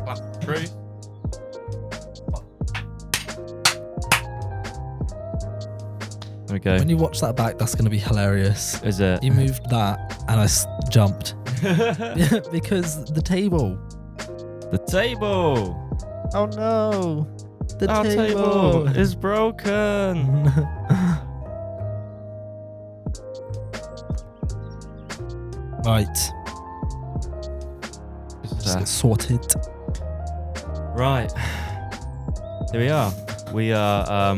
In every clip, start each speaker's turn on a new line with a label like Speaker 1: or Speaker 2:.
Speaker 1: That's the truth. Okay.
Speaker 2: When you watch that back, that's going to be hilarious.
Speaker 1: Is it?
Speaker 2: You moved that and I jumped. Because the table.
Speaker 1: The table.
Speaker 2: Oh no.
Speaker 1: Our table is broken.
Speaker 2: Right. Just get sorted.
Speaker 1: Right. Here we are. We are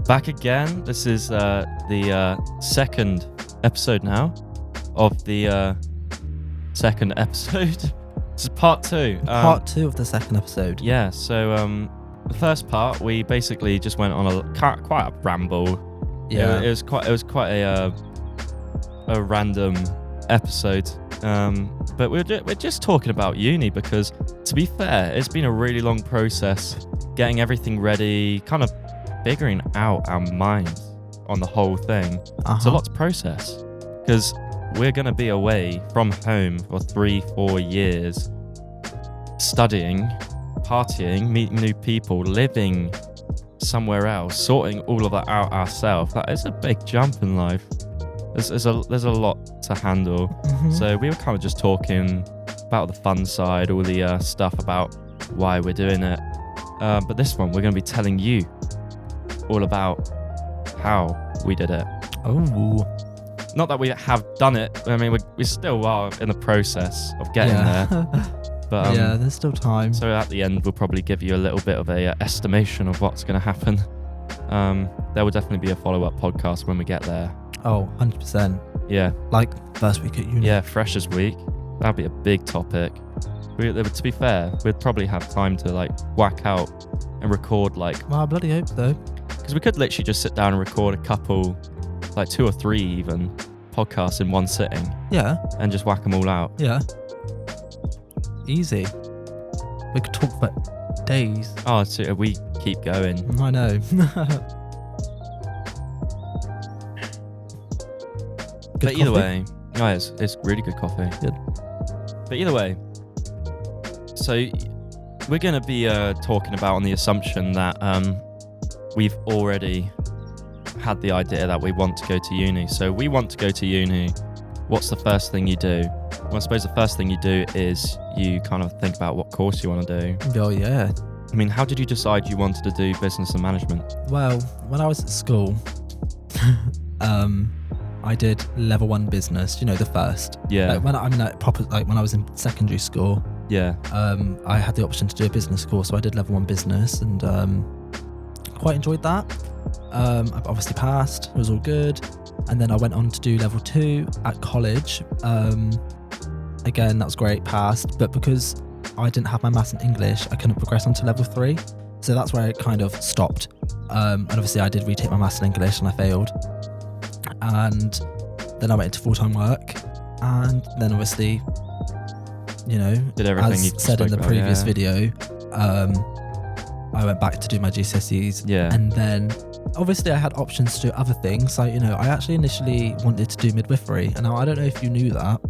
Speaker 1: back again. This is the second episode now of the second episode. This is part 2.
Speaker 2: Part 2 of the second episode.
Speaker 1: Yeah, so the first part we basically just went on quite a ramble.
Speaker 2: Yeah.
Speaker 1: It was quite a random episode. But we're just talking about uni because, to be fair, it's been a really long process getting everything ready, kind of figuring out our minds on the whole thing. It's a lot to process because we're going to be away from home for 3-4 years, studying, partying, meeting new people, living somewhere else, sorting all of that out ourselves. That is a big jump in life. There's a lot to handle.
Speaker 2: Mm-hmm.
Speaker 1: So we were kind of just talking about the fun side, all the stuff about why we're doing it. But this one, we're going to be telling you all about how we did it.
Speaker 2: Oh.
Speaker 1: Not that we have done it. I mean, we still are in the process of getting there. But
Speaker 2: yeah, there's still time.
Speaker 1: So at the end, we'll probably give you a little bit of a estimation of what's going to happen. There will definitely be a follow-up podcast when we get there.
Speaker 2: Oh, 100%.
Speaker 1: Yeah.
Speaker 2: Like first week at uni.
Speaker 1: Yeah, Freshers Week. That'd be a big topic. To be fair, we'd probably have time to like whack out and record like...
Speaker 2: Well, I bloody hope so.
Speaker 1: Because we could literally just sit down and record a couple, like 2 or 3 even, podcasts in one sitting.
Speaker 2: Yeah. And
Speaker 1: just whack them all out.
Speaker 2: Yeah. Easy. We could talk for days.
Speaker 1: Oh, so we keep going.
Speaker 2: I know.
Speaker 1: But either way, it's really good coffee.
Speaker 2: Good.
Speaker 1: But either way, so we're going to be talking about on the assumption that we've already had the idea that we want to go to uni. So we want to go to uni. What's the first thing you do? Well, I suppose the first thing you do is you kind of think about what course you want to do.
Speaker 2: Oh, yeah.
Speaker 1: I mean, how did you decide you wanted to do business and management?
Speaker 2: Well, when I was at school, I did level 1 business, the first.
Speaker 1: Yeah.
Speaker 2: Like when I was in secondary school.
Speaker 1: Yeah.
Speaker 2: I had the option to do a business course, so I did level 1 business and quite enjoyed that. I obviously passed, it was all good. And then I went on to do level 2 at college. Again, that was great, passed. But because I didn't have my maths and English, I couldn't progress onto level 3. So that's where it kind of stopped. And obviously I did retake my maths and English and I failed. And then I went into full-time work. And then obviously,
Speaker 1: did everything
Speaker 2: as
Speaker 1: you
Speaker 2: said in the
Speaker 1: about,
Speaker 2: previous video, I went back to do my GCSEs.
Speaker 1: Yeah.
Speaker 2: And then obviously I had options to do other things. Like, I actually initially wanted to do midwifery. And now I don't know if you knew that,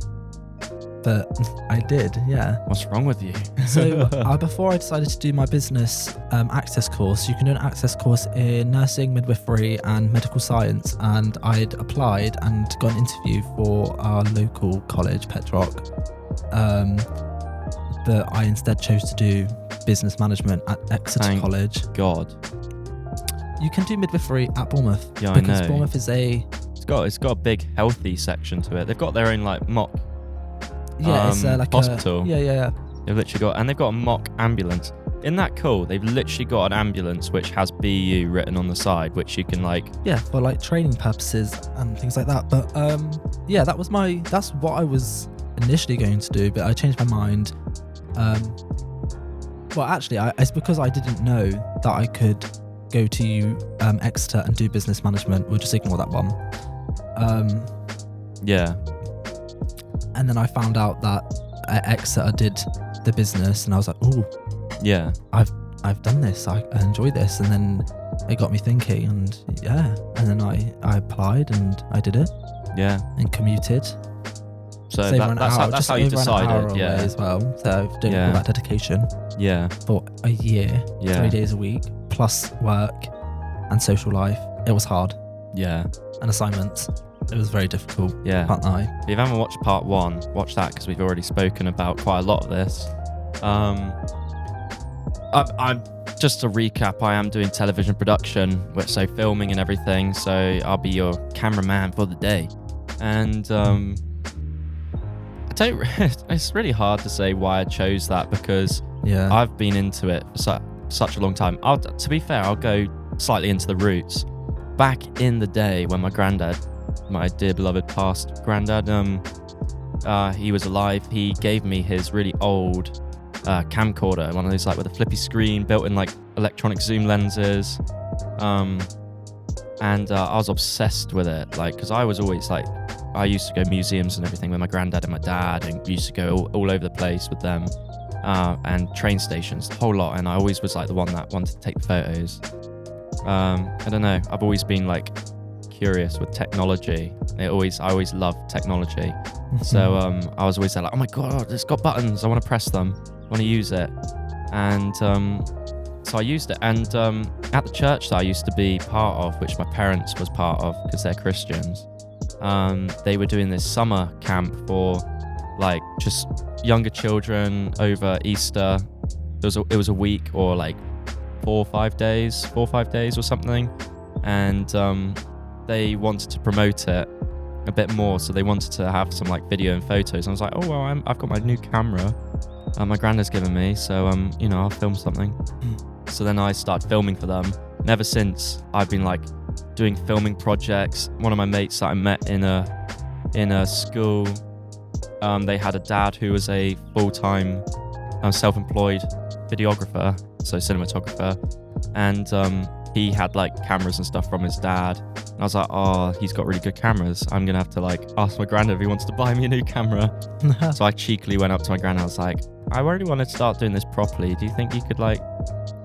Speaker 2: but I did, yeah.
Speaker 1: What's wrong with you?
Speaker 2: So before I decided to do my business access course, you can do an access course in nursing, midwifery and medical science. And I'd applied and got an interview for our local college, Petrock. But I instead chose to do business management at Exeter
Speaker 1: Thank
Speaker 2: College.
Speaker 1: God.
Speaker 2: You can do midwifery at Bournemouth.
Speaker 1: Yeah, I know.
Speaker 2: Because Bournemouth is
Speaker 1: It's got a big healthy section to it. They've got their own like mock
Speaker 2: it's like
Speaker 1: hospital.
Speaker 2: Yeah.
Speaker 1: They've literally got a mock ambulance. Isn't that cool? They've literally got an ambulance which has BU written on the side, which you can like...
Speaker 2: Yeah, for like training purposes and things like that. But yeah, that's what I was initially going to do, but I changed my mind. Well, actually, it's because I didn't know that I could go to Exeter and do business management. We'll just ignore that one.
Speaker 1: Yeah.
Speaker 2: And then I found out that Exeter did the business, and I was like, "Ooh,
Speaker 1: yeah,
Speaker 2: I've done this. I enjoy this." And then it got me thinking, and yeah, and then I applied and I did it.
Speaker 1: Yeah.
Speaker 2: And commuted.
Speaker 1: So
Speaker 2: Just over an
Speaker 1: that's
Speaker 2: hour,
Speaker 1: how, that's
Speaker 2: just
Speaker 1: how you
Speaker 2: over an hour
Speaker 1: decided.
Speaker 2: away
Speaker 1: Yeah.
Speaker 2: as well. So doing all that dedication
Speaker 1: Yeah.
Speaker 2: for a year,
Speaker 1: Yeah.
Speaker 2: 3 days a week, plus work and social life. It was hard.
Speaker 1: Yeah.
Speaker 2: And assignments. It was very difficult.
Speaker 1: Yeah.
Speaker 2: Can't lie.
Speaker 1: If you haven't watched part 1, watch that because we've already spoken about quite a lot of this. I'm just to recap, I am doing television production, so filming and everything. So I'll be your cameraman for the day. And it's really hard to say why I chose that because I've been into it for such a long time. To be fair, I'll go slightly into the roots. Back in the day when my granddad, my dear beloved past granddad, he was alive, he gave me his really old camcorder, one of those like with a flippy screen, built in like electronic zoom lenses, and I was obsessed with it, like because I was always like, I used to go museums and everything with my granddad and my dad, and used to go all over the place with them, and train stations, the whole lot, and I always was like the one that wanted to take the photos. I don't know, I've always been like curious with technology. I always loved technology. So I was always like, oh my god, it's got buttons, I want to press them, I want to use it. And so I used it. And at the church that I used to be part of, which my parents was part of because they're Christians, they were doing this summer camp for like just younger children over Easter. It was a week or like 4 or 5 days or something. And they wanted to promote it a bit more, so they wanted to have some like video and photos. I was like, oh well, I've got my new camera, my granddad's given me, so I'll film something. So then I started filming for them, and ever since I've been like doing filming projects. One of my mates that I met in a school, they had a dad who was a full-time self-employed videographer, so cinematographer, and he had like cameras and stuff from his dad. And I was like, oh, he's got really good cameras. I'm gonna have to like ask my granddad if he wants to buy me a new camera. So I cheekily went up to my granddad. I was like, I really want to start doing this properly. Do you think you could like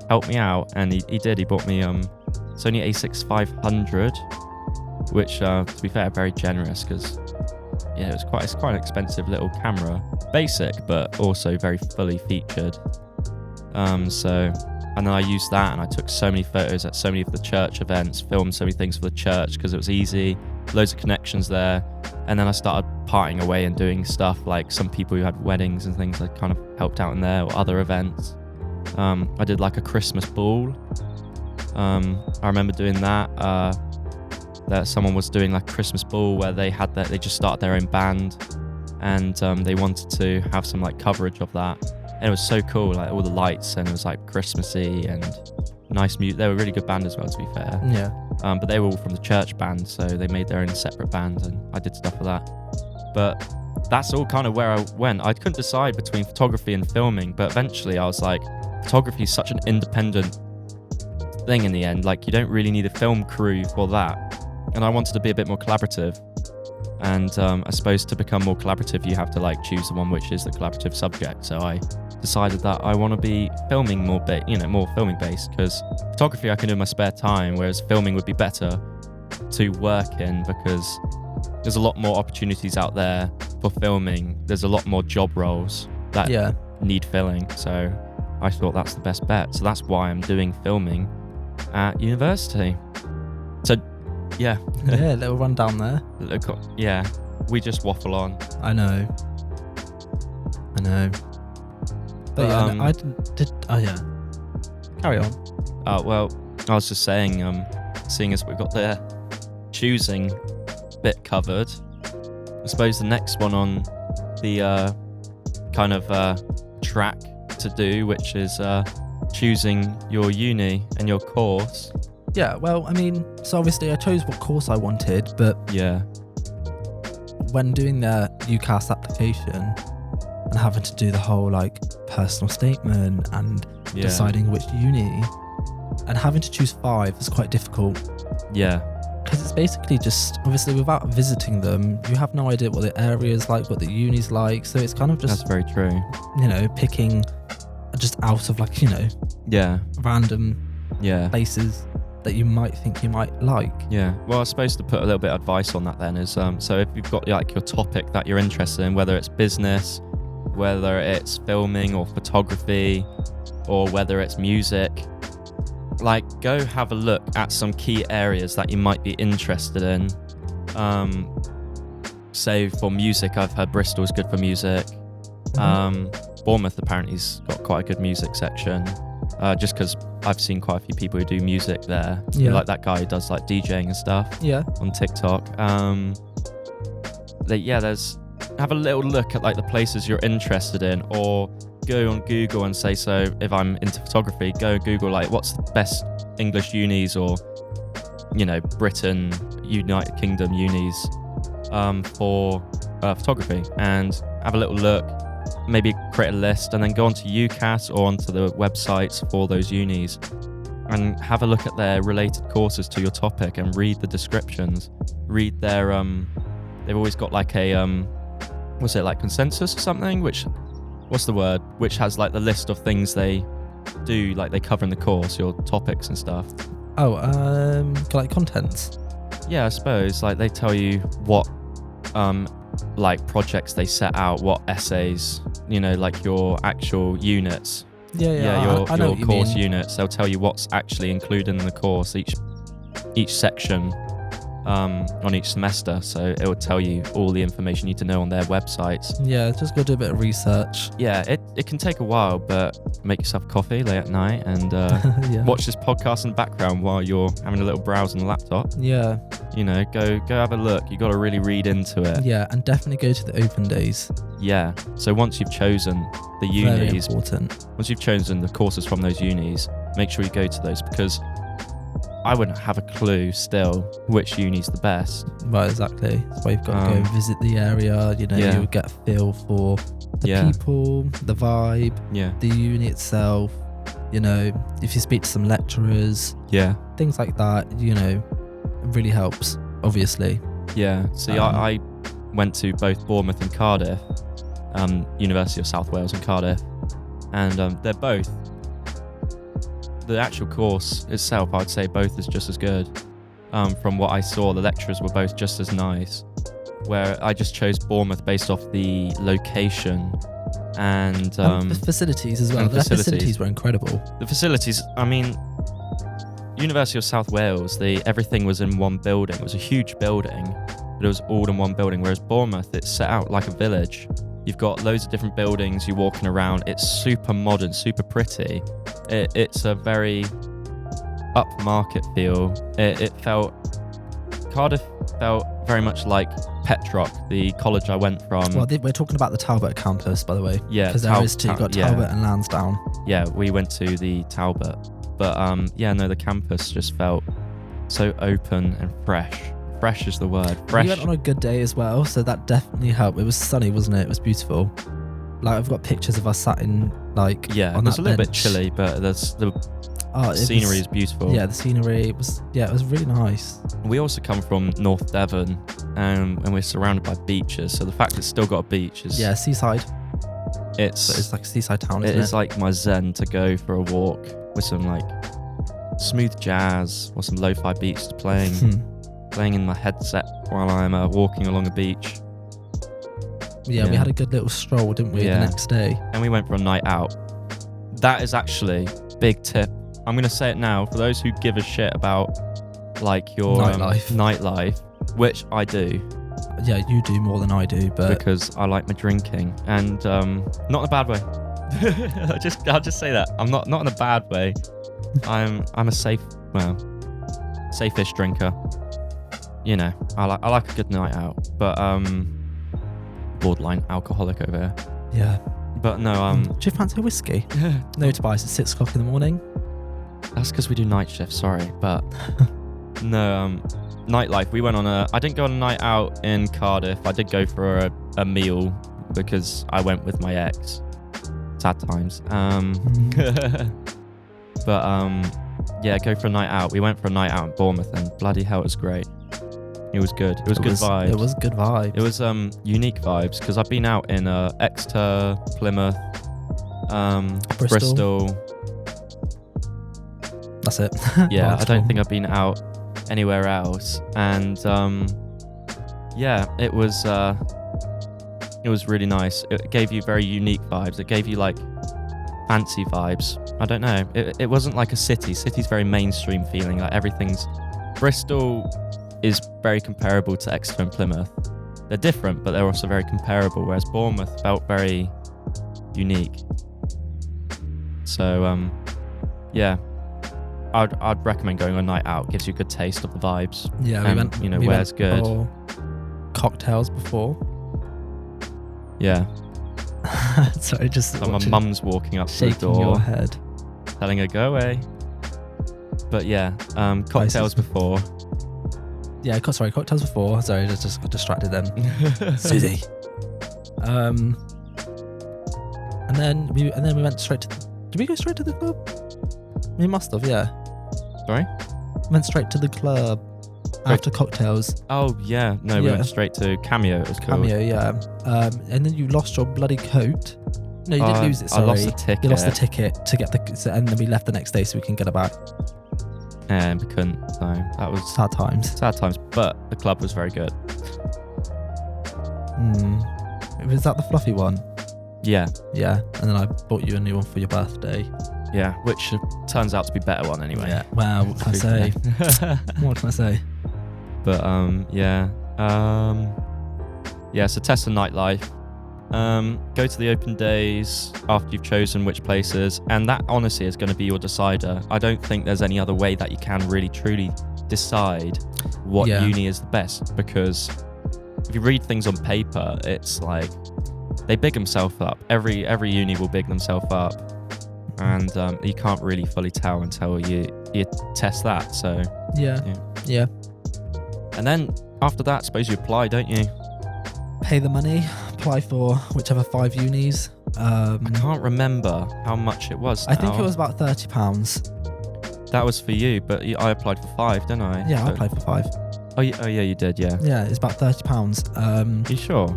Speaker 1: help me out? And he did. He bought me Sony A6 500, which to be fair, very generous because it's quite an expensive little camera. Basic, but also very fully featured. And then I used that, and I took so many photos at so many of the church events, filmed so many things for the church because it was easy, loads of connections there. And then I started parting away and doing stuff like some people who had weddings and things, I kind of helped out in there, or other events. I did like a Christmas ball. I remember doing that someone was doing like a Christmas ball where they just started their own band, and they wanted to have some like coverage of that. And it was so cool, like all the lights, and it was like Christmassy and nice music. They were a really good band as well, to be fair.
Speaker 2: Yeah.
Speaker 1: But they were all from the church band, so they made their own separate band, and I did stuff for that. But that's all kind of where I went. I couldn't decide between photography and filming, but eventually I was like, photography is such an independent thing in the end. Like, you don't really need a film crew for that. And I wanted to be a bit more collaborative. And I suppose to become more collaborative, you have to like choose the one which is the collaborative subject. So I decided that I want to be filming more filming based, because photography I can do in my spare time, whereas filming would be better to work in because there's a lot more opportunities out there for filming. There's a lot more job roles that need filling. So I thought that's the best bet. So that's why I'm doing filming at university. So yeah,
Speaker 2: little run down there.
Speaker 1: Yeah, we just waffle on.
Speaker 2: I know. But yeah, I did. Oh yeah. Carry on.
Speaker 1: Well, I was just saying, seeing as we've got the choosing bit covered, I suppose the next one on the kind of track to do, which is choosing your uni and your course.
Speaker 2: Yeah, well, I mean, so obviously I chose what course I wanted, but when doing the UCAS application and having to do the whole like personal statement and deciding which uni and having to choose 5 is quite difficult. Yeah. Because it's basically just, obviously without visiting them, you have no idea what the area is like, what the uni's like, so it's kind of just...
Speaker 1: That's very true.
Speaker 2: Picking just out of like, random places. that you might think you might like.
Speaker 1: Yeah. Well, I suppose to put a little bit of advice on that then is, so if you've got like your topic that you're interested in, whether it's business, whether it's filming or photography, or whether it's music, like go have a look at some key areas that you might be interested in. Say for music, I've heard Bristol's good for music. Bournemouth apparently's got quite a good music section. Just because I've seen quite a few people who do music there.
Speaker 2: Yeah.
Speaker 1: Like that guy who does like DJing and stuff.
Speaker 2: Yeah.
Speaker 1: On TikTok. Have a little look at like the places you're interested in, or go on Google and say, so if I'm into photography, go Google like what's the best English unis or, Britain, United Kingdom unis for photography, and have a little look, maybe create a list, and then go onto UCAS or onto the websites for those unis and have a look at their related courses to your topic and read the descriptions. Read their they've always got like a was it like consensus or something, which has like the list of things they do, like they cover in the course, your topics and stuff.
Speaker 2: Like contents.
Speaker 1: Yeah, I suppose like they tell you what like projects they set out, what essays, like your actual units.
Speaker 2: I know
Speaker 1: your
Speaker 2: what you
Speaker 1: course
Speaker 2: mean.
Speaker 1: units. They'll tell you what's actually included in the course, each section on each semester. So it will tell you all the information you need to know on their websites.
Speaker 2: Yeah, just go do a bit of research.
Speaker 1: Yeah, it can take a while, but make yourself a coffee late at night and watch this podcast in the background while you're having a little browse on the laptop.
Speaker 2: Yeah.
Speaker 1: Go have a look. You got to really read into it.
Speaker 2: Yeah, and definitely go to the open days.
Speaker 1: Yeah. So once you've chosen the
Speaker 2: Very
Speaker 1: unis,
Speaker 2: important.
Speaker 1: once you've chosen the courses from those unis, make sure you go to those, because I wouldn't have a clue still which uni's the best.
Speaker 2: Right, exactly. That's why you've got to go and visit the area. You'll get a feel for the people, the vibe, the uni itself. If you speak to some lecturers, things like that, it really helps, obviously.
Speaker 1: Yeah. See, I went to both Bournemouth and Cardiff, University of South Wales and Cardiff, and they're both. The actual course itself, I'd say both is just as good. From what I saw, the lecturers were both just as nice. Where I just chose Bournemouth based off the location and
Speaker 2: the facilities as well. The facilities were incredible.
Speaker 1: The facilities, University of South Wales, everything was in one building. It was a huge building, but it was all in one building. Whereas Bournemouth, it's set out like a village. You've got loads of different buildings. You're walking around. It's super modern, super pretty. It's a very upmarket feel. Cardiff felt very much like Petrock, the college I went from.
Speaker 2: Well, we're talking about the Talbot campus, by the way.
Speaker 1: Yeah,
Speaker 2: because there is two. You've got Talbot and Lansdowne.
Speaker 1: Yeah, we went to the Talbot, but the campus just felt so open and fresh. Fresh is the word. Fresh.
Speaker 2: We went on a good day as well, so that definitely helped. It was sunny, wasn't it? It was beautiful. Like, I've got pictures of us sat in, like, on
Speaker 1: there's
Speaker 2: that
Speaker 1: a little
Speaker 2: bench.
Speaker 1: bit chilly, but the scenery is beautiful.
Speaker 2: Yeah, the scenery was really nice.
Speaker 1: We also come from North Devon, and we're surrounded by beaches, so the fact it's still got a beach is...
Speaker 2: Yeah, seaside.
Speaker 1: It's
Speaker 2: like a seaside town, isn't it?
Speaker 1: It's like my zen to go for a walk with some, like, smooth jazz or some lo-fi beats playing in my headset while I'm walking along a beach.
Speaker 2: Yeah, we had a good little stroll, didn't we, the next day?
Speaker 1: And we went for a night out. That is actually big tip. I'm going to say it now for those who give a shit about like your nightlife, which I do.
Speaker 2: Yeah, you do more than I do, but
Speaker 1: because I like my drinking, and not in a bad way. I'll just say that I'm not in a bad way. I'm a safe-ish drinker. I like a good night out, but borderline alcoholic over here.
Speaker 2: Yeah.
Speaker 1: But no,
Speaker 2: do you fancy a whiskey? No, Tobias, it's 6 o'clock in the morning.
Speaker 1: That's because we do night shift, sorry. But no, nightlife. We went on I didn't go on a night out in Cardiff. I did go for a meal because I went with my ex. Sad times. But go for a night out. We went for a night out in Bournemouth, and bloody hell, it was great. It was good. It was good vibes.
Speaker 2: It was good vibes.
Speaker 1: It was unique vibes, because I've been out in Exeter, Plymouth, Bristol.
Speaker 2: That's it.
Speaker 1: Yeah,
Speaker 2: Well,
Speaker 1: I don't think I've been out anywhere else. And yeah, it was really nice. It gave you very unique vibes. It gave you like fancy vibes. I don't know. It wasn't like a city. City's very mainstream feeling. Like everything's... Bristol is very comparable to Exeter and Plymouth. They're different, but they're also very comparable, whereas Bournemouth felt very unique. So, yeah, I'd recommend going on a night out. Gives you a good taste of the vibes.
Speaker 2: Yeah,
Speaker 1: we went. You know, where's good.
Speaker 2: For cocktails before.
Speaker 1: Yeah.
Speaker 2: Sorry, just.
Speaker 1: So my mum's walking up to the
Speaker 2: shaking
Speaker 1: door,
Speaker 2: your head,
Speaker 1: telling her go away. But yeah, cocktails before.
Speaker 2: Yeah, cocktails before. Sorry, just got distracted then. Susie. And then we went straight to. Did we go straight to the club? We must have, yeah.
Speaker 1: Sorry?
Speaker 2: Went straight to the club after cocktails.
Speaker 1: Oh yeah, no, we went straight to Cameo. It was called.
Speaker 2: Cameo, yeah. And then you lost your bloody coat. No, you didn't lose it. Sorry,
Speaker 1: I lost the ticket.
Speaker 2: You lost the ticket to get and then we left the next day so we can get it back.
Speaker 1: And we couldn't. So that was
Speaker 2: sad times.
Speaker 1: Sad times, but the club was very good.
Speaker 2: Was that the fluffy one?
Speaker 1: Yeah.
Speaker 2: Yeah, and then I bought you a new one for your birthday.
Speaker 1: Yeah, which turns out to be a better one anyway.
Speaker 2: Yeah. Wow. What can I say? What can I say?
Speaker 1: But yeah. Yeah. So test the nightlife. Go to the open days after you've chosen which places, and that honestly is going to be your decider. I don't think there's any other way that you can really truly decide what uni is the best, because if you read things on paper, it's like they big themselves up. Every uni will big themselves up, and you can't really fully tell until you test that. So yeah. And then after that, I suppose you apply, don't you?
Speaker 2: Pay the money, apply for whichever 5 unis.
Speaker 1: I can't remember how much it was.
Speaker 2: I think it was about £30.
Speaker 1: That was for you, but I applied for 5, didn't I?
Speaker 2: Yeah, I applied for 5.
Speaker 1: Oh yeah, you did. Yeah.
Speaker 2: Yeah, it's about £30.
Speaker 1: You sure?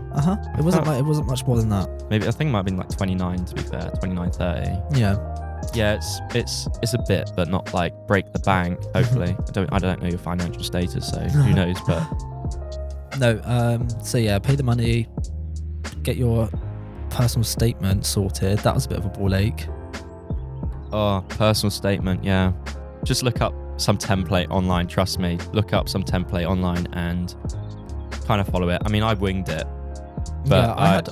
Speaker 2: It wasn't much more than that.
Speaker 1: Maybe I think it might have been like 29 to be fair, 29.30.
Speaker 2: Yeah.
Speaker 1: Yeah, it's a bit, but not like break the bank. Hopefully, I don't know your financial status, so who knows? But
Speaker 2: no. So yeah, pay the money, get your personal statement sorted. That was a bit of a ball ache.
Speaker 1: Oh, personal statement. Yeah, just look up some template online. Trust me, look up some template online and kind of follow it. I mean, I winged it, but
Speaker 2: yeah,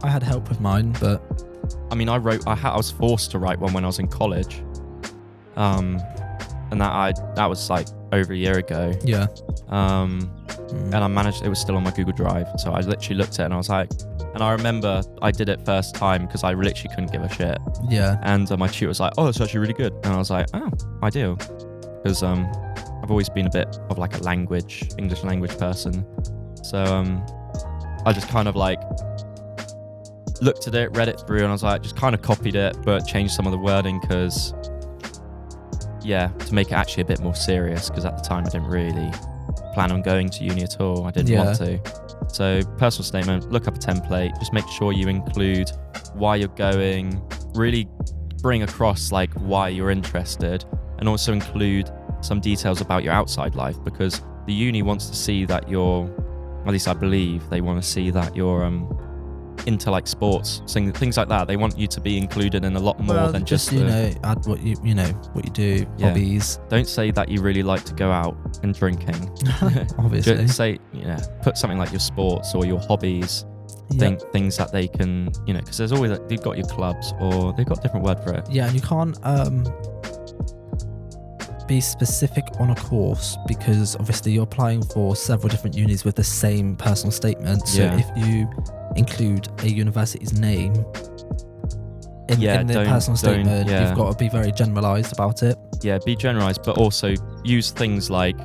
Speaker 2: I had help with mine, but.
Speaker 1: I mean, I was forced to write one when I was in college, and that was like over a year ago.
Speaker 2: Yeah.
Speaker 1: And I managed. It was still on my Google Drive, so I literally looked at it and I was like, and I remember I did it first time because I literally couldn't give a shit.
Speaker 2: Yeah.
Speaker 1: And my tutor was like, "Oh, it's actually really good," and I was like, "Oh, ideal," because I've always been a bit of like a English language person, so I just kind of like. Looked at it, read it through, and I was like, just kind of copied it, but changed some of the wording because, to make it actually a bit more serious. Because at the time, I didn't really plan on going to uni at all. I didn't want to. So, personal statement, look up a template. Just make sure you include why you're going. Really bring across like why you're interested, and also include some details about your outside life, because the uni wants to see that you're, at least I believe, they want to see that you're into like sports, things like that. They want you to be included in a lot more than just
Speaker 2: add what you do, hobbies.
Speaker 1: Don't say that you really like to go out and drinking.
Speaker 2: Obviously.
Speaker 1: Just say, put something like your sports or your hobbies. Things that they can, because there's always they've got your clubs or they've got a different word for it.
Speaker 2: Yeah, and you can't be specific on a course, because obviously you're applying for several different unis with the same personal statement. So if you include a university's name in the personal statement, you've got to be very generalised about it. Yeah,
Speaker 1: be generalised, but also use things like,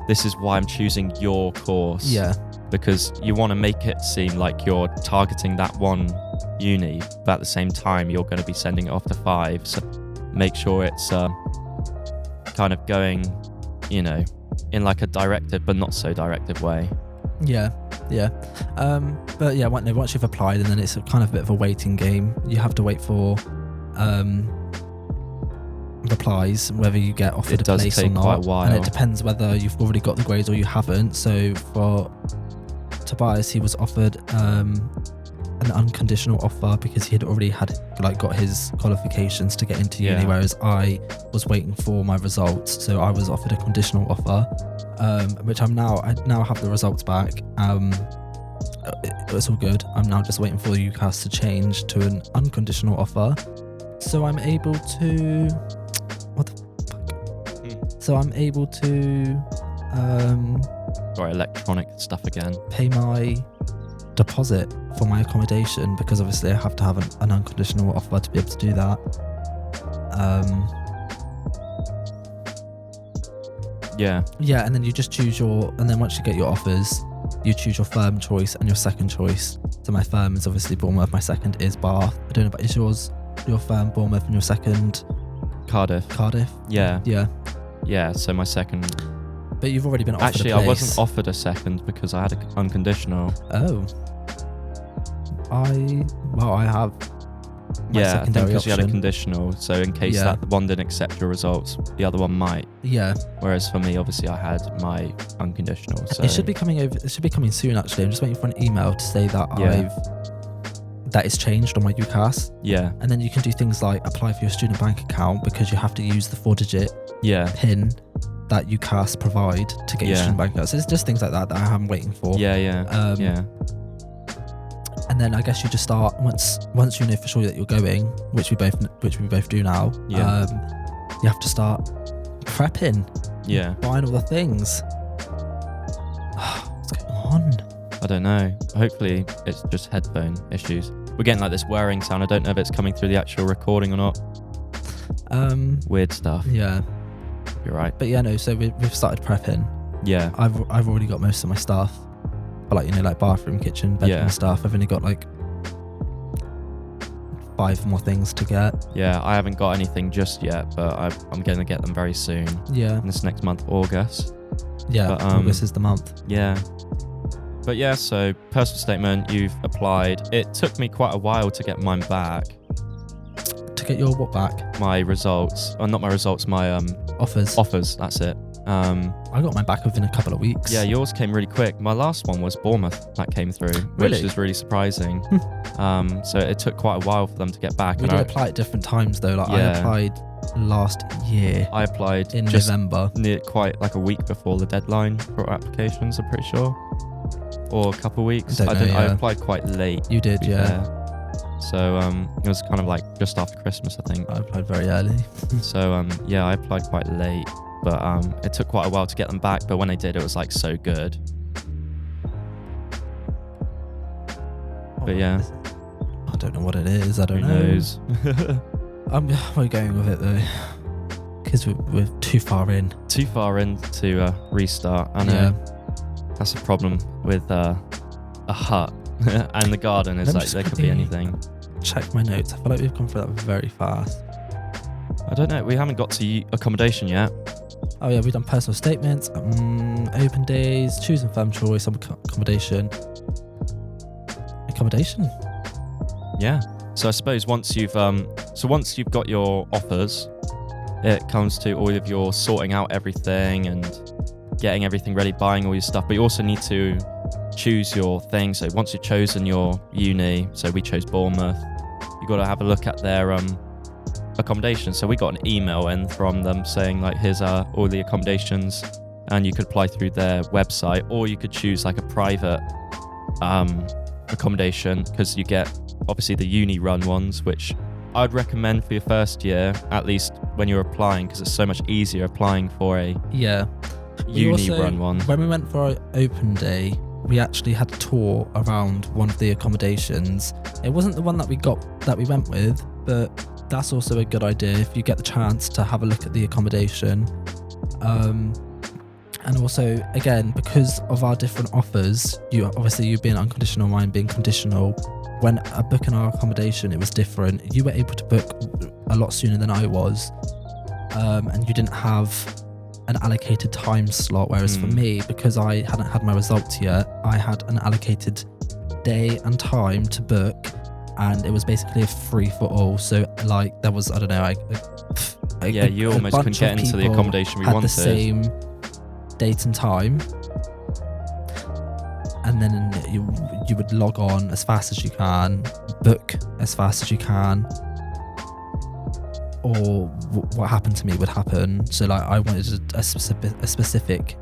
Speaker 1: this is why I'm choosing your course.
Speaker 2: Yeah.
Speaker 1: Because you want to make it seem like you're targeting that one uni, but at the same time, you're going to be sending it off to 5. So make sure it's kind of going, in like a directive, but not so directive way.
Speaker 2: Yeah. But yeah, once you've applied, and then it's kind of a bit of a waiting game. You have to wait for, I'm replies, whether you get offered
Speaker 1: It
Speaker 2: a
Speaker 1: does
Speaker 2: place or
Speaker 1: take
Speaker 2: not.
Speaker 1: quite a while.
Speaker 2: And it depends whether you've already got the grades or you haven't. So for Tobias, he was offered an unconditional offer because he had already got his qualifications to get into uni, whereas I was waiting for my results. So I was offered a conditional offer, which I now have the results back. It's all good. I'm now just waiting for UCAS to change to an unconditional offer, so I'm able to
Speaker 1: electronic stuff again.
Speaker 2: pay my deposit for my accommodation, because obviously I have to have an unconditional offer to be able to do that. Yeah, and then you just choose and then once you get your offers, you choose your firm choice and your second choice. So my firm is obviously Bournemouth, my second is Bath. I don't know, but is your firm Bournemouth and your second
Speaker 1: Cardiff? Yeah, so my second...
Speaker 2: But you've already been offered
Speaker 1: Actually,
Speaker 2: a place.
Speaker 1: I wasn't offered a second because I had an unconditional.
Speaker 2: Oh. I have my
Speaker 1: I think
Speaker 2: secondary
Speaker 1: because you had a
Speaker 2: option.
Speaker 1: conditional, so in case that one didn't accept your results, the other one might.
Speaker 2: Yeah.
Speaker 1: Whereas for me, obviously, I had my unconditional. So
Speaker 2: It should be coming over. It should be coming soon. Actually, I'm just waiting for an email to say that that is changed on my UCAS.
Speaker 1: Yeah.
Speaker 2: And then you can do things like apply for your student bank account, because you have to use the 4-digit PIN that UCAS provide to get your student bank account. So it's just things like that I am waiting for.
Speaker 1: Yeah.
Speaker 2: And then I guess you just start once you know for sure that you're going, which we both do now.
Speaker 1: Yeah.
Speaker 2: You have to start prepping.
Speaker 1: Yeah.
Speaker 2: Buying all the things. What's going on?
Speaker 1: I don't know. Hopefully it's just headphone issues. We're getting like this whirring sound. I don't know if it's coming through the actual recording or not. Weird stuff.
Speaker 2: Yeah.
Speaker 1: You're right.
Speaker 2: But yeah, no. So we've started prepping.
Speaker 1: Yeah.
Speaker 2: I've already got most of my stuff. But like bathroom, kitchen, bedroom stuff. I've only got like 5 more things to get.
Speaker 1: Yeah, I haven't got anything just yet, but I'm going to get them very soon.
Speaker 2: Yeah.
Speaker 1: In this next month, August.
Speaker 2: Yeah, but, August is the month.
Speaker 1: Yeah. But yeah, so personal statement, you've applied. It took me quite a while to get mine back.
Speaker 2: To get your what back?
Speaker 1: My results. Not my results, my
Speaker 2: offers.
Speaker 1: Offers, that's it.
Speaker 2: I got mine back within a couple of weeks.
Speaker 1: Yeah, yours came really quick. My last one was Bournemouth that came through, which is really surprising. So it took quite a while for them to get back.
Speaker 2: We did apply at different times though. I applied last year.
Speaker 1: I applied
Speaker 2: in November.
Speaker 1: Quite like a week before the deadline for applications, I'm pretty sure. Or a couple of weeks. I applied quite late.
Speaker 2: You did, yeah.
Speaker 1: So it was kind of like just after Christmas, I think.
Speaker 2: I applied very early.
Speaker 1: So I applied quite late. But it took quite a while to get them back. But when I did, it was like so good. But yeah.
Speaker 2: I don't know what it is. I don't know.
Speaker 1: Who knows?
Speaker 2: We're going with it though. Because we're too far in.
Speaker 1: Too far in to restart. I know. Yeah. That's a problem with a hut. And the garden is like, there could be anything.
Speaker 2: Check my notes. I feel like we've gone through that very fast.
Speaker 1: I don't know. We haven't got to accommodation yet.
Speaker 2: Oh yeah, we've done personal statements, open days, choosing firm choice, accommodation.
Speaker 1: Yeah. So I suppose once you've got your offers, it comes to all of your sorting out everything and getting everything ready, buying all your stuff. But you also need to choose your thing. So once you've chosen your uni, so we chose Bournemouth, you've got to have a look at their accommodation. So we got an email in from them saying like, here's all the accommodations, and you could apply through their website, or you could choose like a private accommodation, because you get obviously the uni run ones, which I'd recommend for your first year, at least when you're applying, because it's so much easier applying for a uni run one. When
Speaker 2: we went for our open day, we actually had a tour around one of the accommodations. It wasn't the one that we went with, but that's also a good idea if you get the chance to have a look at the accommodation. And also, again, because of our different offers, you being unconditional, mine being conditional, when booking our accommodation, it was different. You were able to book a lot sooner than I was, and you didn't have an allocated time slot, whereas for me, because I hadn't had my results yet, I had an allocated day and time to book, and it was basically a free for all. So like there was, I don't know,
Speaker 1: you almost couldn't get into the accommodation we wanted.
Speaker 2: The same date and time, and then you would log on as fast as you can, book as fast as you can, or what happened to me would happen. So like I wanted a specific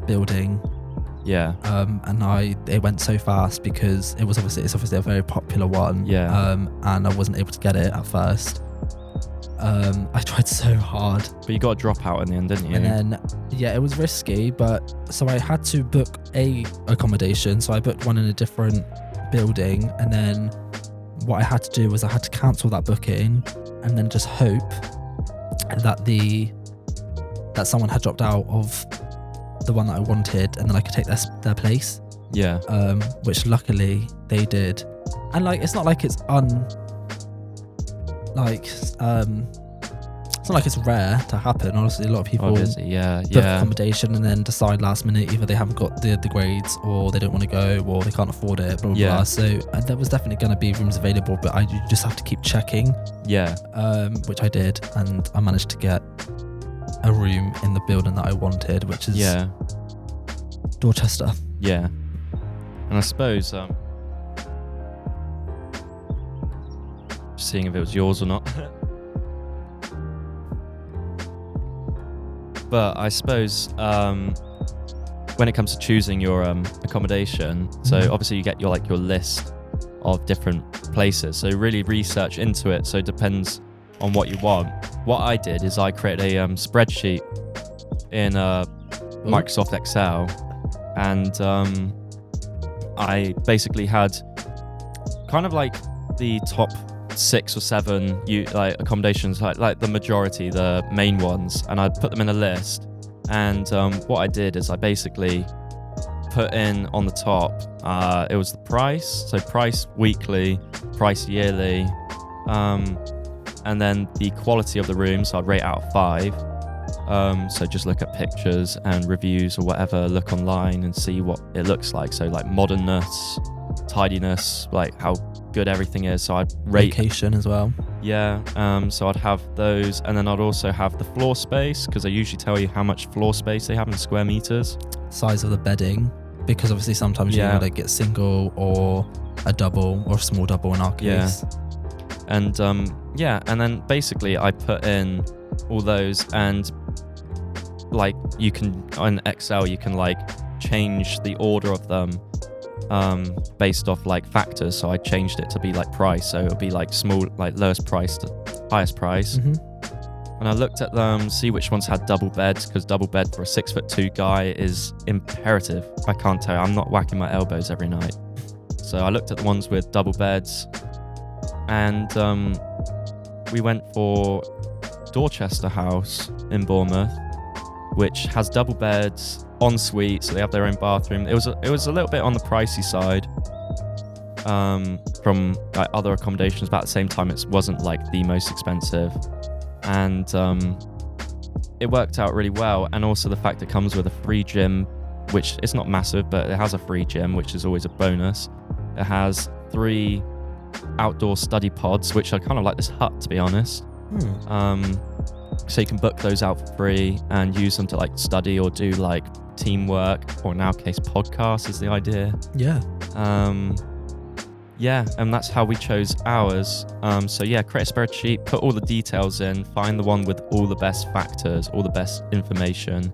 Speaker 2: building.
Speaker 1: Yeah.
Speaker 2: And it went so fast because it's obviously a very popular one.
Speaker 1: Yeah.
Speaker 2: And I wasn't able to get it at first. I tried so hard.
Speaker 1: But you got a drop out in the end, didn't you?
Speaker 2: And then, it was risky, but so I had to book a accommodation. So I booked one in a different building, and then what I had to do was I had to cancel that booking and then just hope that someone had dropped out of the one that I wanted, and then I could take their place.
Speaker 1: Yeah.
Speaker 2: Which luckily they did. And like it's not like it's it's not like it's rare to happen. Honestly, a lot of people book accommodation and then decide last minute either they haven't got the grades, or they don't want to go, or they can't afford it, blah blah blah. So there was definitely going to be rooms available, but you just have to keep checking. Yeah. Which I did, and I managed to get a room in the building that I wanted, which is Dorchester.
Speaker 1: Yeah. And I suppose seeing if it was yours or not. But I suppose when it comes to choosing your accommodation, so obviously you get your list of different places, so really research into it. So it depends on what you want. What I did is I created a spreadsheet in Microsoft Excel, and I basically had kind of like the top 6 or 7 accommodations, like the majority, the main ones, and I'd put them in a list. And what I did is I basically put in on the top, it was the price, so price weekly, price yearly, and then the quality of the room, so I'd rate out of 5. So just look at pictures and reviews or whatever, look online and see what it looks like. So like modernness, tidiness, like how good everything is. So I'd rate
Speaker 2: location as well.
Speaker 1: Yeah. So I'd have those, and then I'd also have the floor space, because they usually tell you how much floor space they have in square meters.
Speaker 2: Size of the bedding, because obviously sometimes you gotta get single or a double or a small double in our case.
Speaker 1: And and then basically I put in all those, and like you can on Excel you can like change the order of them based off like factors. So I changed it to be like price, so it'll be like small, like lowest price to highest price. And I looked at them, see which ones had double beds, because double bed for a 6'2" guy is imperative. I can't tell you, I'm not whacking my elbows every night. So I looked at the ones with double beds, and we went for Dorchester House in Bournemouth, which has double beds, ensuite, so they have their own bathroom. It was a little bit on the pricey side from like other accommodations, but at the same time it wasn't like the most expensive, and it worked out really well. And also the fact it comes with a free gym, which is not massive, but it has a free gym, which is always a bonus. It has 3 outdoor study pods, which are kind of like this hut, to be honest. So you can book those out for free and use them to like study or do like teamwork, or in our case podcast is the idea. And that's how we chose ours. So create a spreadsheet, put all the details in, find the one with all the best factors, all the best information,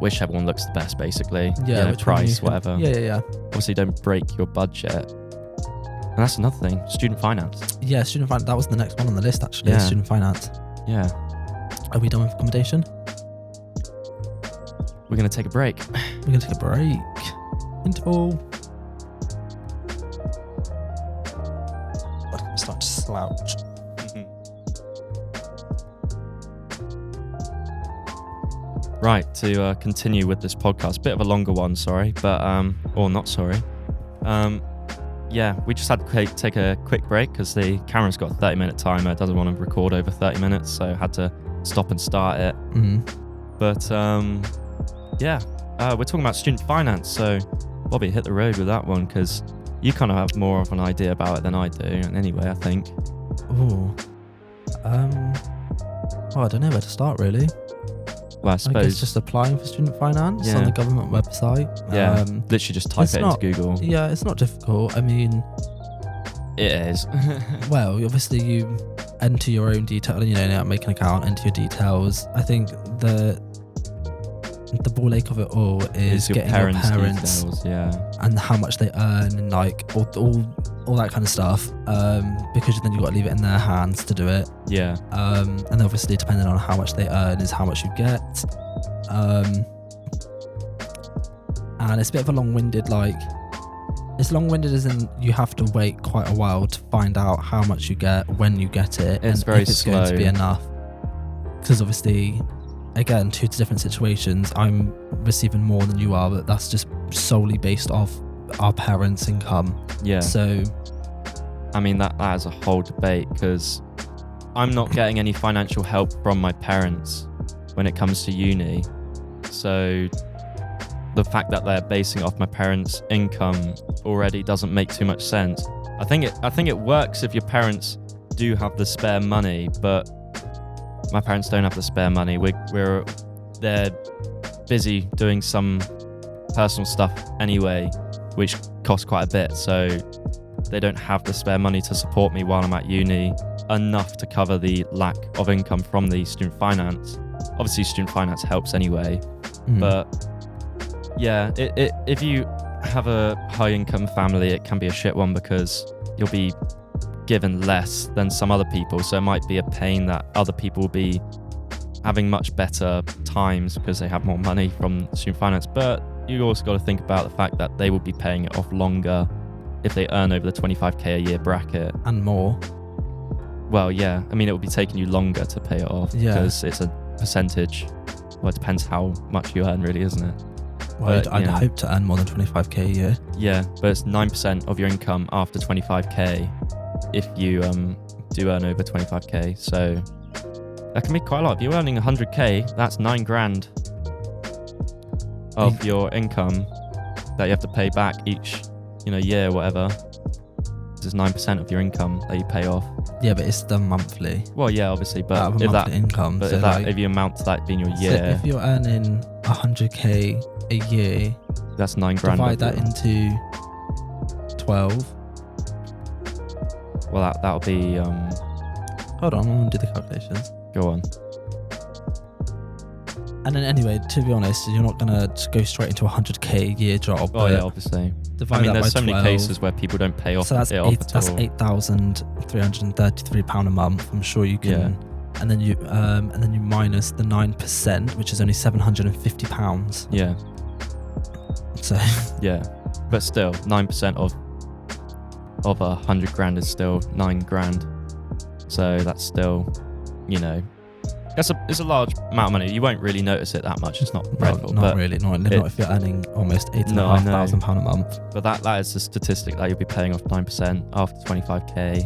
Speaker 1: whichever one looks the best, basically. Price, whatever. Obviously don't break your budget. And that's another thing, student finance.
Speaker 2: Student finance, that was the next one on the list actually. Student finance. Are we done with accommodation?
Speaker 1: We're going to take a break.
Speaker 2: Interval. I'm starting to slouch.
Speaker 1: Right, to continue with this podcast, bit of a longer one, sorry, but or not sorry. We just had to take a quick break because the camera's got a 30-minute timer. It doesn't want to record over 30 minutes, so I had to stop and start it. But we're talking about student finance. So Bobby, hit the road with that one, because you kind of have more of an idea about it than I do. And anyway, I think.
Speaker 2: Oh. Well, I don't know where to start really.
Speaker 1: Well, I
Speaker 2: I
Speaker 1: suppose
Speaker 2: guess just applying for student finance on the government website.
Speaker 1: Yeah, literally just type
Speaker 2: it's
Speaker 1: it
Speaker 2: not-
Speaker 1: into Google.
Speaker 2: Yeah, it's not difficult. I mean,
Speaker 1: It is.
Speaker 2: well, obviously you enter your own detail, make an account, enter your details. I think the ball ache of it all is
Speaker 1: your
Speaker 2: getting
Speaker 1: parents'
Speaker 2: your parents
Speaker 1: details, yeah.
Speaker 2: and how much they earn and like all that kind of stuff. Because then you've got to leave it in their hands to do it.
Speaker 1: Yeah.
Speaker 2: And obviously depending on how much they earn is how much you get. And it's a bit of a long-winded, it's long-winded as in you have to wait quite a while to find out how much you get, when you get it,
Speaker 1: It's
Speaker 2: and
Speaker 1: very
Speaker 2: if it's
Speaker 1: slow.
Speaker 2: going to be enough. Because obviously, again, two different situations. I'm receiving more than you are, but that's just solely based off our parents' income.
Speaker 1: Yeah.
Speaker 2: So,
Speaker 1: I mean, that is a whole debate because I'm not getting any financial help from my parents when it comes to uni. So the fact that they're basing it off my parents' income already doesn't make too much sense. I think it works if your parents do have the spare money, but my parents don't have the spare money. They're busy doing some personal stuff anyway, which costs quite a bit. So they don't have the spare money to support me while I'm at uni enough to cover the lack of income from the student finance. Obviously, student finance helps anyway, but yeah, if you have a high income family, it can be a shit one because you'll be given less than some other people. So it might be a pain that other people will be having much better times because they have more money from student finance. But you also got to think about the fact that they will be paying it off longer if they earn over the 25k a year bracket.
Speaker 2: and more.
Speaker 1: Well, yeah, I mean, it will be taking you longer to pay it off because it's a percentage. Well, it depends how much you earn, really, isn't it?
Speaker 2: Well,
Speaker 1: But,
Speaker 2: I'd
Speaker 1: you know.
Speaker 2: hope to earn more than 25k a year.
Speaker 1: Yeah, but it's 9% of your income after 25k if you do earn over 25k. So that can be quite a lot. If you're earning 100k, that's 9 grand of your income that you have to pay back each year, whatever. This is 9% of your income that you pay off.
Speaker 2: Yeah, but it's done monthly.
Speaker 1: Well, yeah, obviously, but
Speaker 2: Out of a
Speaker 1: if
Speaker 2: monthly
Speaker 1: that
Speaker 2: income.
Speaker 1: but
Speaker 2: So
Speaker 1: if you amount to that being your
Speaker 2: so
Speaker 1: year,
Speaker 2: if you're earning 100k a year,
Speaker 1: that's 9 grand.
Speaker 2: divide that into 12.
Speaker 1: Well, that'll be
Speaker 2: Hold on, I'm gonna do the calculations.
Speaker 1: go on.
Speaker 2: And then anyway, to be honest, you're not gonna just go straight into a 100k a year job.
Speaker 1: Oh yeah, obviously.
Speaker 2: Divide
Speaker 1: I mean,
Speaker 2: that
Speaker 1: there's
Speaker 2: by
Speaker 1: so
Speaker 2: 12.
Speaker 1: many cases where people don't pay off
Speaker 2: So that's
Speaker 1: it off at
Speaker 2: that's
Speaker 1: all.
Speaker 2: £8,333 a month. I'm sure you can.
Speaker 1: Yeah.
Speaker 2: And then you minus the 9%, which is only £750.
Speaker 1: Yeah,
Speaker 2: So
Speaker 1: yeah, but still, 9% of 100 grand is still 9 grand. So that's still, it's a large amount of money. You won't really notice it that much. It's not dreadful.
Speaker 2: not
Speaker 1: but
Speaker 2: really. Not if you're earning almost £8,500 a month.
Speaker 1: But that is the statistic that you'll be paying off 9% after 25k.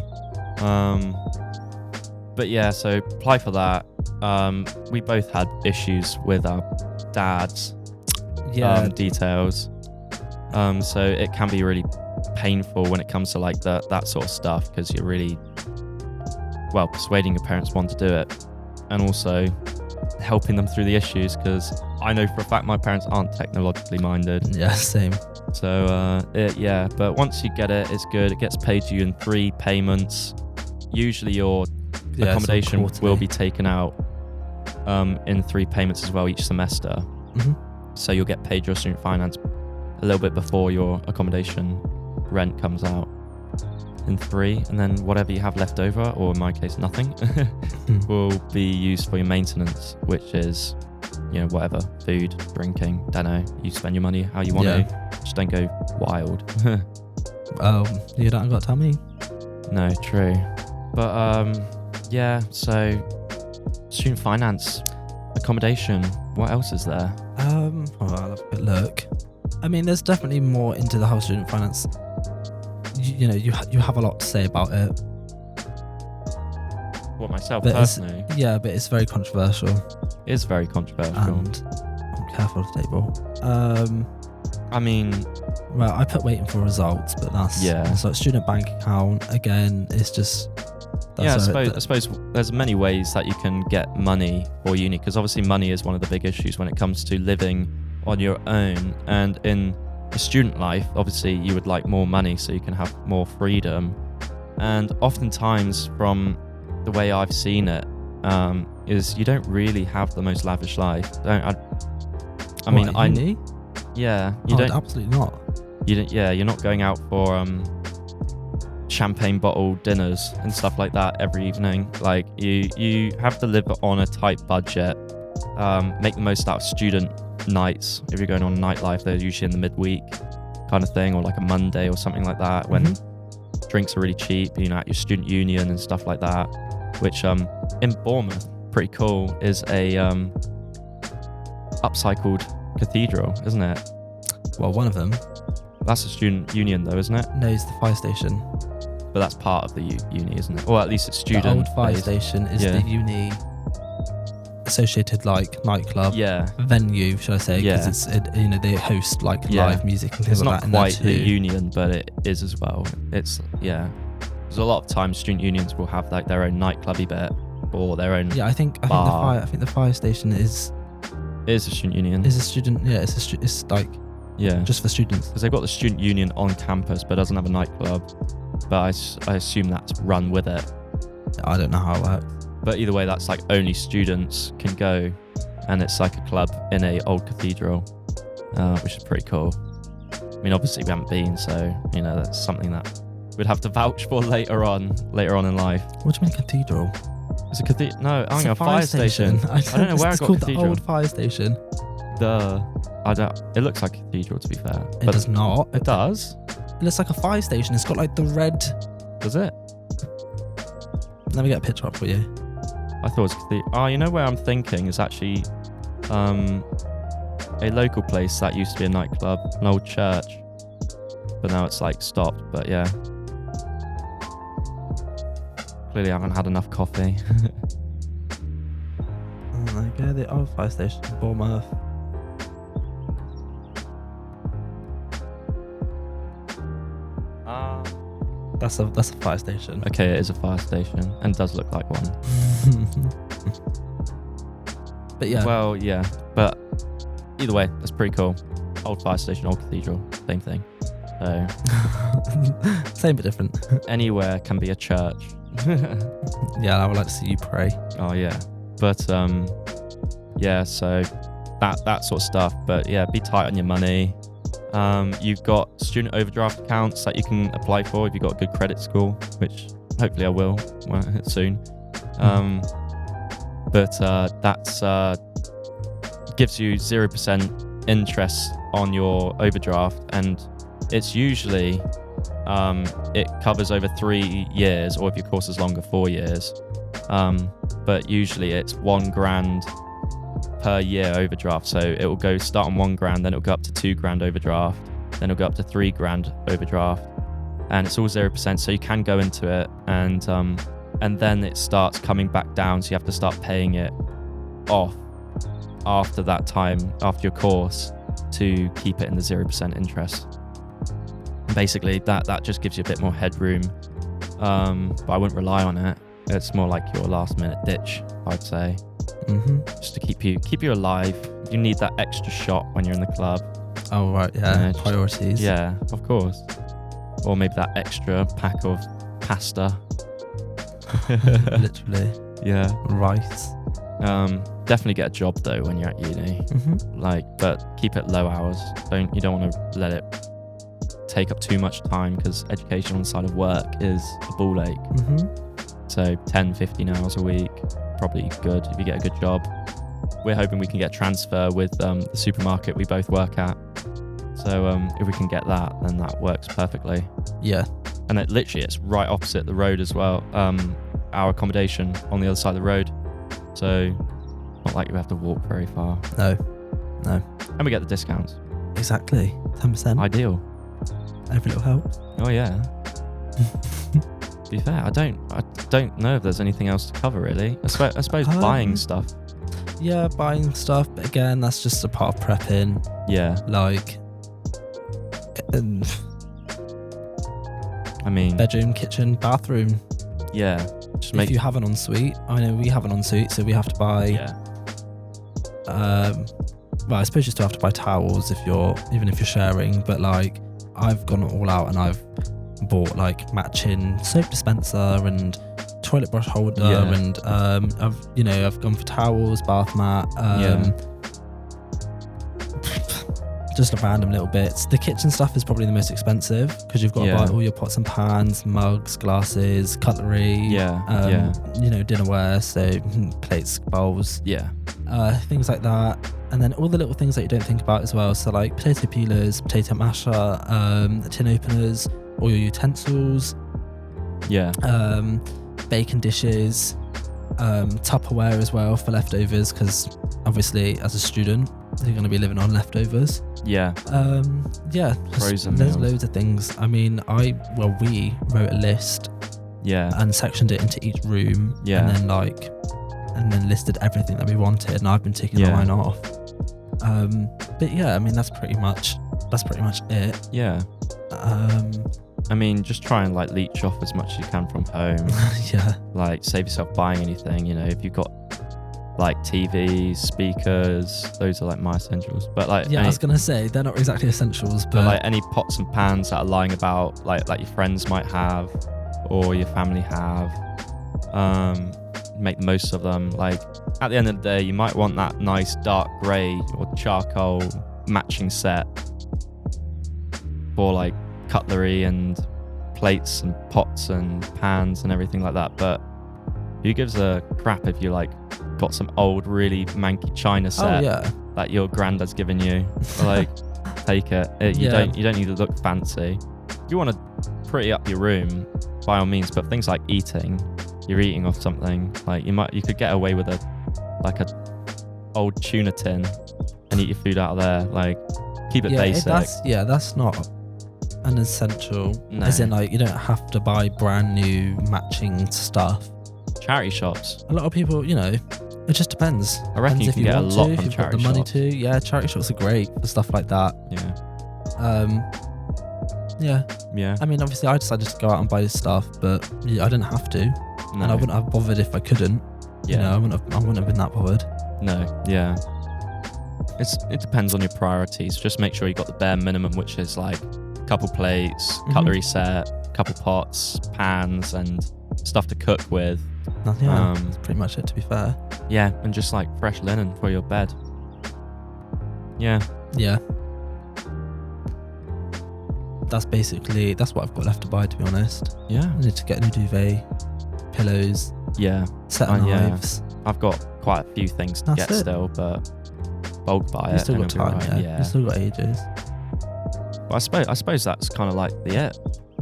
Speaker 1: But yeah, so apply for that. We both had issues with our dad's details. So it can be really painful when it comes to like that sort of stuff because you're really persuading your parents want to do it and also helping them through the issues because I know for a fact my parents aren't technologically minded.
Speaker 2: Yeah, same.
Speaker 1: So but once you get it, it's good. It gets paid to you in 3 payments. Usually your accommodation will be taken out in 3 payments as well each semester. So you'll get paid your student finance a little bit before your accommodation rent comes out in 3, and then whatever you have left over, or in my case nothing, will be used for your maintenance, which is whatever, food, drinking, don't know, you spend your money how you want to, just don't go wild.
Speaker 2: You don't got to tell me.
Speaker 1: No, true. But so student finance, accommodation, what else is there?
Speaker 2: I'll have a good look. I mean, there's definitely more into the whole student finance. You have a lot to say about it.
Speaker 1: What, myself
Speaker 2: But
Speaker 1: personally?
Speaker 2: Yeah, but it's very controversial.
Speaker 1: It is very controversial.
Speaker 2: And I'm careful of the table.
Speaker 1: I mean,
Speaker 2: well, I put waiting for results, but that's so student bank account again. It's just
Speaker 1: I suppose there's many ways that you can get money for uni, because obviously money is one of the big issues when it comes to living on your own. And in a student life, obviously you would like more money so you can have more freedom. And oftentimes, from the way I've seen it, is you don't really have the most lavish life.
Speaker 2: Uni?
Speaker 1: Yeah, you don't.
Speaker 2: Absolutely not.
Speaker 1: You're not going out for champagne bottle dinners and stuff like that every evening. Like you have to live on a tight budget. Make the most out of student nights. If you're going on nightlife, they're usually in the midweek kind of thing, or like a Monday or something like that, when drinks are really cheap, at your student union and stuff like that. Which in Bournemouth, pretty cool, is a upcycled cathedral, isn't it?
Speaker 2: Well, one of them.
Speaker 1: That's a student union though, isn't it?
Speaker 2: No, it's the fire station.
Speaker 1: But that's part of the uni, isn't it? Or at least it's student.
Speaker 2: The old fire
Speaker 1: based.
Speaker 2: station is the uni associated nightclub venue, should I say? Because they host live music and things like that.
Speaker 1: It's not quite the union, but it is as well. It's Because a lot of times student unions will have their own nightclubby bit or their own.
Speaker 2: Yeah, I think the fire station is
Speaker 1: a student union.
Speaker 2: Is a student. Yeah, it's just for students.
Speaker 1: Because they've got the student union on campus, but doesn't have a nightclub. But I assume that's run with it.
Speaker 2: I don't know how it works.
Speaker 1: But either way, that's only students can go, and it's like a club in a old cathedral, which is pretty cool. I mean, obviously we haven't been, so that's something that we'd have to vouch for later on in life.
Speaker 2: What do you mean cathedral?
Speaker 1: It's a cathedral. No, it's a fire station. I don't know where I got
Speaker 2: called
Speaker 1: cathedral.
Speaker 2: The old fire station.
Speaker 1: I don't. It looks like a cathedral, to be fair.
Speaker 2: It does not.
Speaker 1: It does.
Speaker 2: It looks like a fire station. It's got the red.
Speaker 1: Does it?
Speaker 2: Let me get a picture up for you.
Speaker 1: I thought it was cathedral. Oh, you know where I'm thinking is actually a local place that used to be a nightclub, an old church, but now it's stopped. But yeah, clearly I haven't had enough coffee.
Speaker 2: There you go, the old fire station in Bournemouth. That's a fire station.
Speaker 1: Okay, it is a fire station and does look like one.
Speaker 2: But yeah.
Speaker 1: Well, yeah. But either way, that's pretty cool. Old fire station, old cathedral, same thing. So
Speaker 2: same but different.
Speaker 1: Anywhere can be a church.
Speaker 2: Yeah, I would like to see you pray.
Speaker 1: Oh yeah. But yeah, so that sort of stuff. But yeah, be tight on your money. You've got student overdraft accounts that you can apply for if you've got a good credit score, which hopefully I will soon. But that's gives you 0% interest on your overdraft, and it's usually it covers over 3 years, or if your course is longer, 4 years. But usually it's $1,000 per year overdraft. So it will start on $1,000, then it'll go up to $2,000 overdraft, then it'll go up to $3,000 overdraft, and it's all 0%. So you can go into it, and then it starts coming back down. So you have to start paying it off after that time, after your course, to keep it in the 0% interest. Basically, that just gives you a bit more headroom, but I wouldn't rely on it. It's more like your last minute ditch, I'd say. Just to keep you alive. You need that extra shot when you're in the club.
Speaker 2: Oh right, yeah, priorities.
Speaker 1: Yeah, of course. Or maybe that extra pack of pasta.
Speaker 2: Literally.
Speaker 1: Yeah.
Speaker 2: Rice.
Speaker 1: Definitely get a job though when you're at uni. But keep it low hours. You don't want to let it take up too much time, because education on the side of work is a ball ache. So 10-15 hours a week, probably good if you get a good job. We're hoping we can get transfer with the supermarket we both work at. So if we can get that, then that works perfectly.
Speaker 2: Yeah.
Speaker 1: And it's right opposite the road as well. Our accommodation on the other side of the road. So not like you have to walk very far.
Speaker 2: No.
Speaker 1: And we get the discounts.
Speaker 2: Exactly. 10%.
Speaker 1: Ideal.
Speaker 2: Every little helps.
Speaker 1: Oh yeah. To be fair, I don't know if there's anything else to cover really. I suppose buying stuff.
Speaker 2: Yeah, buying stuff, but again, that's just a part of prepping.
Speaker 1: Yeah.
Speaker 2: I mean, bedroom, kitchen, bathroom.
Speaker 1: Yeah. Just
Speaker 2: if you have an ensuite, I know we have an ensuite, so we have to buy.
Speaker 1: Yeah.
Speaker 2: Well, I suppose you still have to buy towels even if you're sharing. But like, I've gone all out and I've bought like matching soap dispenser and toilet brush holder, and I've gone for towels, bath mat. Just random little bits. The kitchen stuff is probably the most expensive because you've got to buy all your pots and pans, mugs, glasses, cutlery, dinnerware, so plates, bowls, things like that. And then all the little things that you don't think about as well. So like potato peelers, potato masher, tin openers, all your utensils, bacon dishes, Tupperware as well for leftovers, because obviously as a student you're going to be living on leftovers.
Speaker 1: Frozen
Speaker 2: there's
Speaker 1: meals.
Speaker 2: loads of things. I mean, we wrote a list and sectioned it into each room, and then listed everything that we wanted, and I've been ticking mine off. But yeah, I mean, that's pretty much it.
Speaker 1: I mean, just try and like leech off as much as you can from home. Like, save yourself buying anything. You know, if you've got like TVs, speakers, those are like my essentials. But like,
Speaker 2: I was gonna say they're not exactly essentials, but
Speaker 1: like any pots and pans that are lying about, like your friends might have or your family have, make the most of them. Like, at the end of the day, you might want that nice dark grey or charcoal matching set for like cutlery and plates and pots and pans and everything like that. But who gives a crap if you like got some old really manky china set that your granddad's given you? Like, take it. You don't need to look fancy. If you want to pretty up your room, by all means, but things like eating, you're eating off something, like you could get away with a old tuna tin and eat your food out of there. Like, keep it basic.
Speaker 2: That's not an essential. No. As in, like, you don't have to buy brand new matching stuff.
Speaker 1: Charity shops.
Speaker 2: A lot of people, you know, it just depends.
Speaker 1: I reckon you can get a lot from charity shops. If you've got the money to, charity shops are great for stuff like that. I mean, obviously, I decided to go out and buy this stuff, but I didn't have to, and I wouldn't have bothered if I couldn't. You know, I wouldn't have been that bothered. No, it depends on your priorities. Just make sure you got the bare minimum, which is like a couple plates, cutlery set, couple pots, pans, and stuff to cook with.
Speaker 2: That's pretty much it, to be fair.
Speaker 1: And just like fresh linen for your bed.
Speaker 2: That's what I've got left to buy, to be honest. I need to get a new duvet, pillows, set of knives.
Speaker 1: I've got quite a few things to get still, but bulk buy it.
Speaker 2: You still got time, You still got ages.
Speaker 1: Well, I suppose that's kind of like the it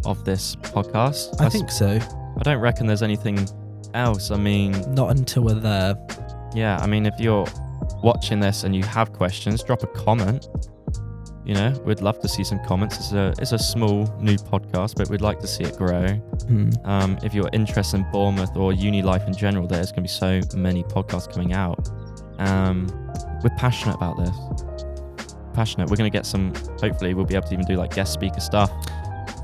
Speaker 1: of this podcast.
Speaker 2: I think so.
Speaker 1: I don't reckon there's anything else. I mean,
Speaker 2: not until we're there.
Speaker 1: I mean, if you're watching this and you have questions, drop a comment. You know, we'd love to see some comments. It's a small new podcast, but we'd like to see it grow. If you're interested in Bournemouth or uni life in general, there's going to be so many podcasts coming out. We're passionate about this. We're going to get some, hopefully we'll be able to even do like guest speaker stuff.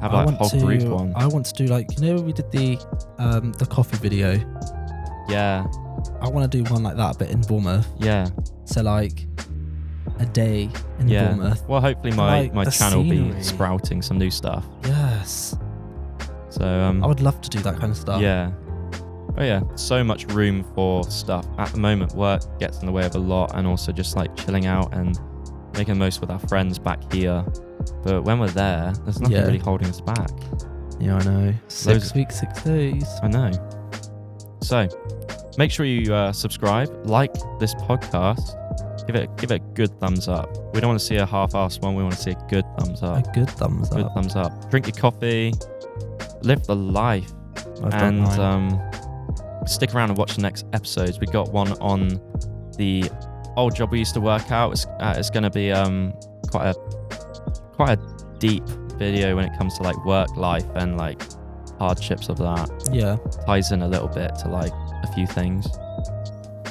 Speaker 1: Have like a whole group one.
Speaker 2: I want to do, like, you know, we did the coffee video. I want to do one like that, but in Bournemouth. So like a day in Bournemouth.
Speaker 1: Well, hopefully my channel will be sprouting some new stuff. So
Speaker 2: I would love to do that kind of stuff.
Speaker 1: So much room for stuff at the moment. Work gets in the way of a lot, and also just like chilling out and making the most with our friends back here. But when we're there, there's nothing really holding us back.
Speaker 2: I know. 6 weeks, 6 days.
Speaker 1: I know. So make sure you subscribe, like this podcast. Give it a good thumbs up. We don't want to see a half-assed one. We want to see a good thumbs up.
Speaker 2: A good thumbs up.
Speaker 1: Good thumbs up. Drink your coffee. Live the life. And stick around and watch the next episodes. We got one on the old job we used to work out. It's going to be quite a deep video when it comes to like work life and like hardships of that. Ties in a little bit to like a few things.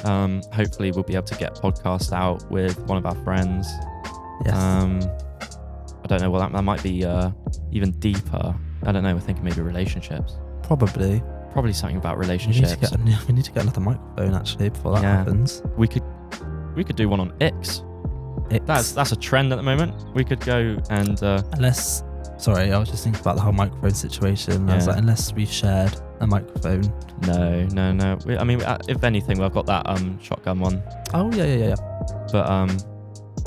Speaker 1: Hopefully we'll be able to get a podcast out with one of our friends. I don't know, well that might be even deeper. I don't know, we're thinking maybe relationships.
Speaker 2: Probably.
Speaker 1: Probably something about
Speaker 2: We need,
Speaker 1: relationships.
Speaker 2: we need to get another microphone actually before that
Speaker 1: Yeah.
Speaker 2: happens.
Speaker 1: We could do one on X. That's a trend at the moment. We could go and
Speaker 2: Unless, sorry, I was just thinking about the whole microphone situation. I was
Speaker 1: Yeah.
Speaker 2: like, unless we've shared a microphone.
Speaker 1: no. If anything, I've got that shotgun one,
Speaker 2: Oh yeah.
Speaker 1: but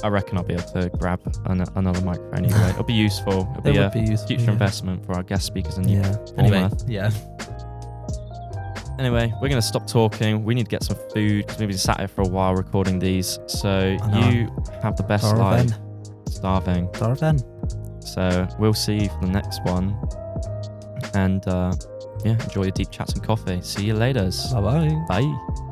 Speaker 1: I reckon I'll be able to grab another microphone anyway. It'll be useful. It'll be
Speaker 2: It
Speaker 1: a
Speaker 2: would be useful.
Speaker 1: future
Speaker 2: yeah.
Speaker 1: investment for our guest speakers in
Speaker 2: Yeah. Anyway,
Speaker 1: Bournemouth.
Speaker 2: yeah.
Speaker 1: Anyway, we're going to stop talking. We need to get some food because we've been sat here for a while recording these. So
Speaker 2: I know.
Speaker 1: you have the best life. Starving. So we'll see you for the next one. And enjoy your deep chats and coffee. See you later.
Speaker 2: Bye-bye.
Speaker 1: Bye.